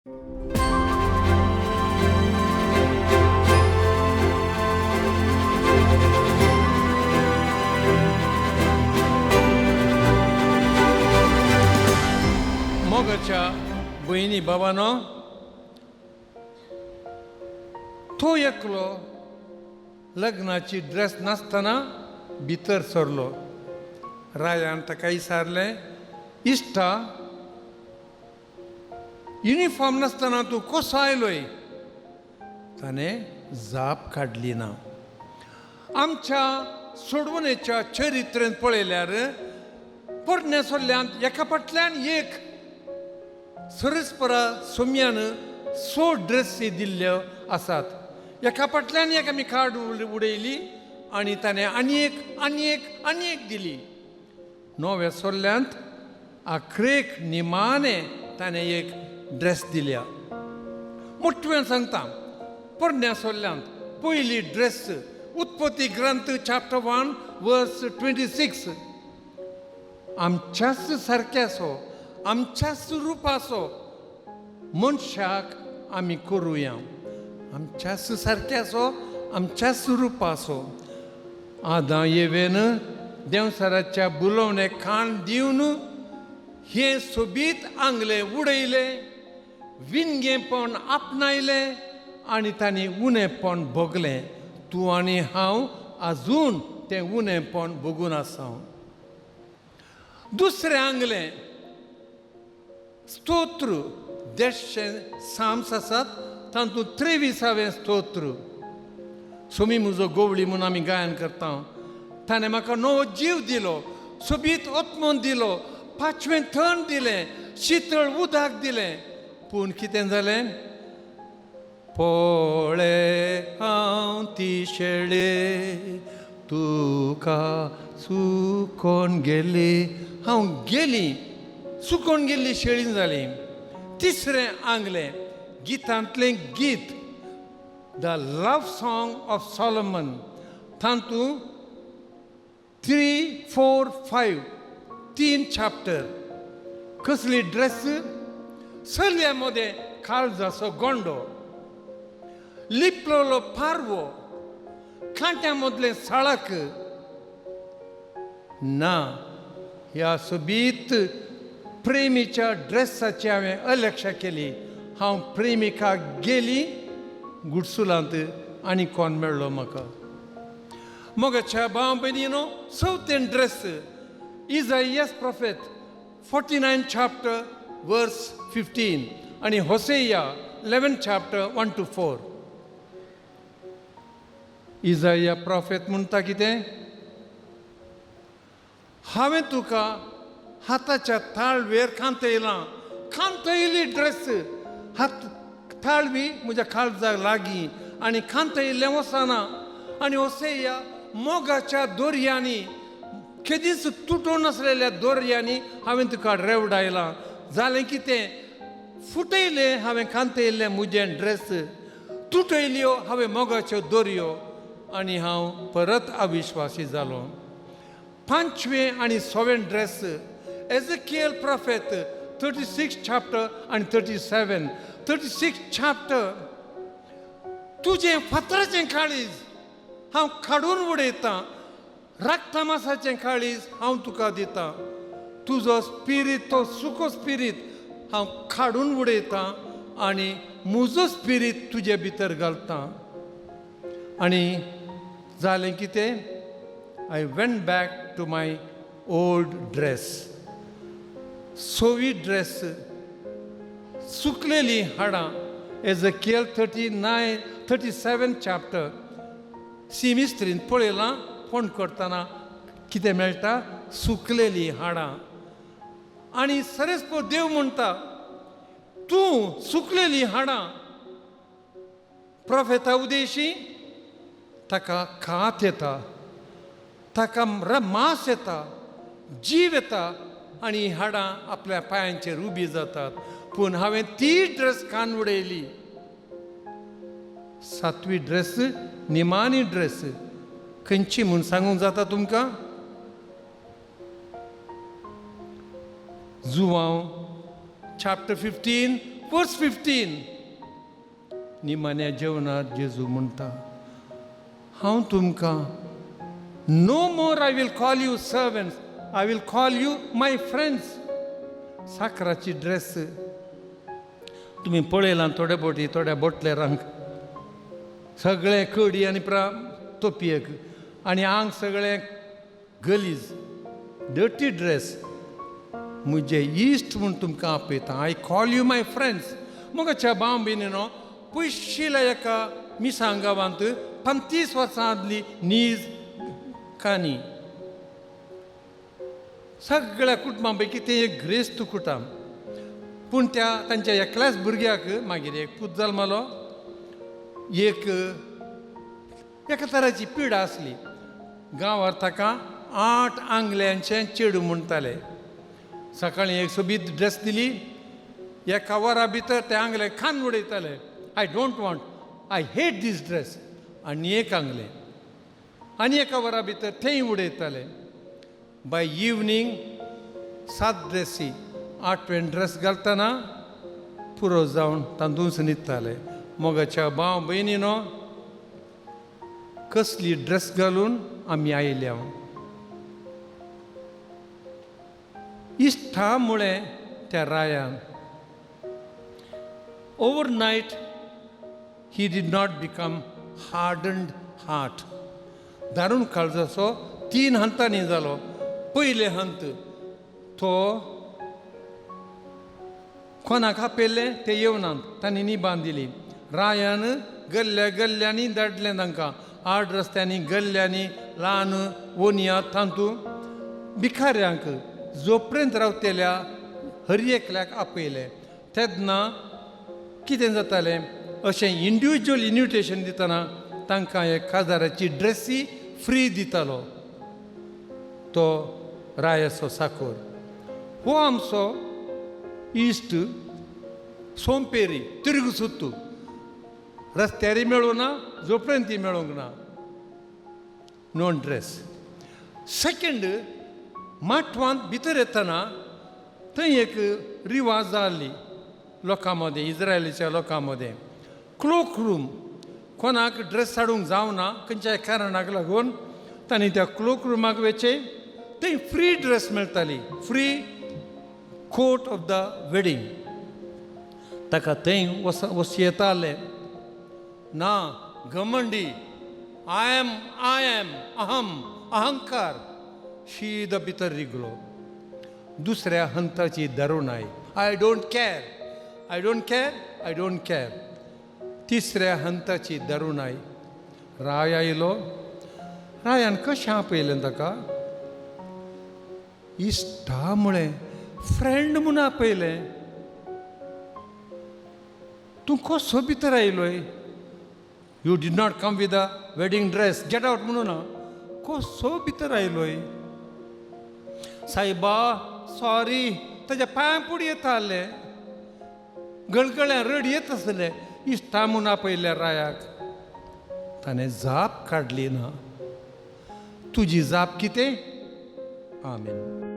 मोगाच्या बहिणी बाबांनो, तो एकलो लग्नाची ड्रेस नासतना भितर सरलो. रायान ताका विचारलें, इश्टा, युनिफॉर्म नासतना तूं कसो आयलोय? ताणें जाप काडली ना. आमच्या सोडवणेच्या चरित्रेंत पळयल्यार पोरण्या सोल्ल्यांत एका फाटल्यान एक सरस्परा सोम्यान 6 ड्रेसी दिल्ल्यो आसात. एका फाटल्यान एक आमी कार्ड उडयली आनी ताणें आनी एक दिली. 9व्या सोल्ल्यांत आखरेक निमाणें ताणें एक ड्रेस दिल्या. मुठवें सांगता, पोरण्या सोल्ल्यांत पयली ड्रेस उत्पत्ती ग्रंथ चॅप्टर 1 वर्स 26. आमच्याच सारक्याचो, आमच्याच रुपाचो मनशाक आमी करुया. आमच्याच सारक्याचो, आमच्याच रुपाचो. आदां येवेन देवसराच्या बुलोवणे खाण दिवन हे सोबीत आंगले उडयले, विणगेपण आपणायलें आनी तांणी उणेपण भोगलें. तूं आनी हांव आजून तें उणेपण भोगून आसा. दुसरें आंगलें स्तोत्र 150 साम्स आसात, तातूंत 23वें स्तोत्र. सोमी म्हजो गोवळी म्हणून आमी गायन करता. ताणें म्हाका नवो जीव दिलो, सोबीत ओत्मोन दिलो, 5वें थंड दिलें, शितळ उदक दिलें. पूण कितें जालें? पळय हांव ती शेळे तुका सुकोन गेली. हांव गेली, सुकोन गेल्ली शेळीन जाली. तिसरें आंगलें गितांतलें गीत, the love song of Solomon. तातूंत 3, 4, 5 3 चॅप्टर. कसली ड्रेस? सल्ल्यामध्ये काळजाचो गोंडो, लिपलोलो पारवो, कांट्या मदलें साळक ना. ह्या सोबीत प्रेमीच्या ड्रेसाची हांवें अलक्षा केली. हांव प्रेमिकाक गेली गुडसुलांत आनी कोण मेळ्ळो म्हाका. मोगाच्या भाव भयणीनो, 4थें ड्रेस इजाइयास प्रॉफेट 49 चॅप्टर वर्स 15 आनी होसेया 11 चॅप्टर 1 to 4. इजाइया प्रॉफेट म्हणटा कितें? हांवें तुका हाताच्या ताळवेर खांतयलां. खांतयली ड्रेस, हात ताळवी म्हज्या काळजाक लागीं आनी खांतयल्लें वचना. आनी होसेया मोगाच्या दोरयांनी, केदींच तुटून आसलेल्या दोरयांनी हांवें तुका रेवडायलां. जालें कितें? फुटयलें हांवें खांतयल्लें म्हजें ड्रेस, तुटयल्यो हांवें मोगाच्यो दोरयो आनी हांव परत अविश्वासी जालो. 5वें आनी 6वें ड्रेस एझेकिएल प्रॉफेट 36 चॅप्टर आनी 37. 36 चॅप्टर, तुजें फातराचें काळीज हांव काडून उडयतां, रक्तमासाचें काळीज हांव तुका दितां. तुजो स्पिरीट, तो सुको स्पिरीट हांव काडून उडयतां आनी म्हजो स्पिरीट तुजे भितर घालतां. आनी जालें कितें? I went back to my old dress. सोवी ड्रेस, सुकलेली हाडां. एझेकिएल 37 चॅप्टर. सिमिस्त्रीन पळयलां फोण करतना कितें मेळटा? सुकलेली हाडां. आनी सरेस्पो देव म्हणटा, तूं सुकलेली हाडां. प्रॉफेता उदेशी ताका कात येता, ताका मांस येता, जीव येता आनी हाडां आपल्या पांयांचेर उबी जातात. पूण हांवें ती ड्रेस खान उडयली. 7वी ड्रेस, निमाणी ड्रेस खंयची म्हूण सांगूंक जाता तुमकां? जुवांव चॅप्टर 15 वर्स 15 निमाण्या जेवणात जेजू म्हणटा, हांव तुमकां no more I will call you servants, I will call you my friends. साखराची ड्रेस तुम्ही पळयलां थोड्या बोटी, थोड्या बोटलेरांक सगळे कडी आनी तोपयेक आनी आंग सगळें गलीज, डर्टी ड्रेस. म्हजे इश्ट म्हूण तुमकां आपयता, I call you my friends. मोगाच्या भाव भयणीनो, पयशिल्ल्या एका मिसां गांवांत 35 वर्सां आदली नीज काणी. सगळ्या कुटुंबां पैकी तें एक ग्रेस्त कुटुंब. पूण तांच्या एकल्याच भुरग्याक मागीर एक पूत जल्मलो. एका तराची पिडा आसली. गांवांत ताका 8 आंगल्यांचें चेडूं म्हणटाले. सकाळीं एक सोबीत ड्रेस दिली, एका वरा भितर ते आंगले खान उडयताले. I don't want, I hate this dress. आनी एक आंगलें, आनी एका वरा भितर थंय उडयताले. बाय इवनींग 7 ड्रेसी, 8वें ड्रेस घालतना पुरो जावन तांदूस न्हिदताले. मोगाच्या भाव भयणीनो, कसली ड्रेस घालून आमी आयल्या. इश्टा मुळे त्या रायान overnight he did not become hardened heart. दारूण काळजाचो 3 हंतांनी जालो. पयले हंत तो कोणाक आपयल्लें ते येवनात, तांणी निबान दिली. रायान गल्ल्या गल्ल्यांनी धाडलें तांकां. 8 रस्त्यांनी गल्ल्यांनी ल्हान वोनयां तांतू भिकाऱ्यांक जोपर्यंत रावतेल्या हर एकल्याक आपयलें. तेन्ना कितें जातालें, अशें इंडिविज्युअल इन्विटेशन दितना तांकां 1000ची ड्रेसी फ्री दितालो तो रायाचो साकोर. हो आमचो इश्ट सोंपेरी तिरग सुत्तू. रस्त्यारी मेळूं ना, जोपर्यंत ती मेळूंक ना, नो ड्रेस. सेकंड, माटवांत भितर येतना थंय एक रिवाज जाल्ली लोकां मदें, इज्रायलीच्या लोकां मदें. क्लोक रूम, कोणाक ड्रेस हाडूंक जावना खंयच्याय कारणाक लागून तांणी त्या क्लोक रूमाक वचे. थंय फ्री ड्रेस मेळटाली, free coat of the wedding. ताका थंय येताले ना घमंडी, आय एम अहंकार शीद भितर रिगलो. दुसऱ्या हंताची दारूणाय, I don't care, I don't care, I don't care. तिसऱ्या हंताची दारूणाय. राय आयलो. रायान कशें आपयलें ताका? इश्टा मुळे, फ्रेंड म्हूण आपयलें. तूं कसो भितर आयलोय? You did not come with a wedding dress, get out म्हणून ना. कसो भितर आयलोय? सायबा सॉरी, ताच्या पांयां पुडी येताले, गळगळ्यां रड येत आसले. इश्टा म्हूण आपयल्या रायाक. ताणें जाप काडली ना. तुजी जाप कितें? आमेन.